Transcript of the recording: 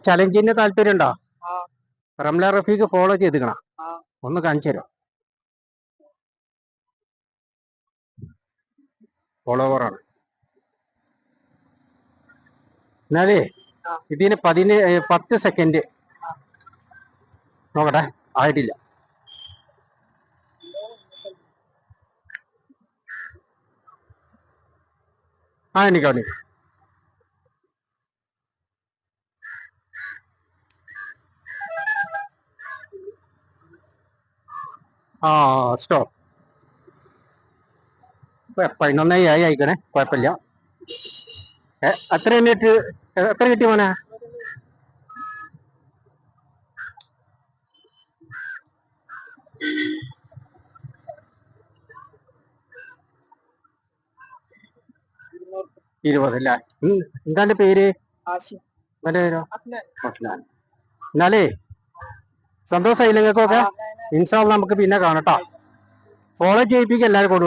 ചലഞ്ചിന് താല്പര്യം ഉണ്ടോ? റംല റഫീഖ് ഫോളോ ചെയ്തിക്കണം. ഒന്ന് കാണിച്ചു തരാം. ഫോളോവറാണ്. എന്നാലേ ഇതിന് 10 സെക്കൻഡ് നോക്കട്ടെ. ആയിട്ടില്ല. എനിക്ക് സ്റ്റോപ്പ്. 11 ആയിക്കണേ, കുഴപ്പമില്ല. എത്ര മിനിറ്റ് എത്ര കിട്ടി മോനെ? ഇരുപതല്ലേ? എന്താ പേര്? എന്നാലേ സന്തോഷമായി നിങ്ങൾക്കൊക്കെ. ഇൻഷാ അല്ലാഹ് നമുക്ക് പിന്നെ കാണട്ടോ. ഫോളോ ചെയ്യിപ്പിക്കുക എല്ലാവരും.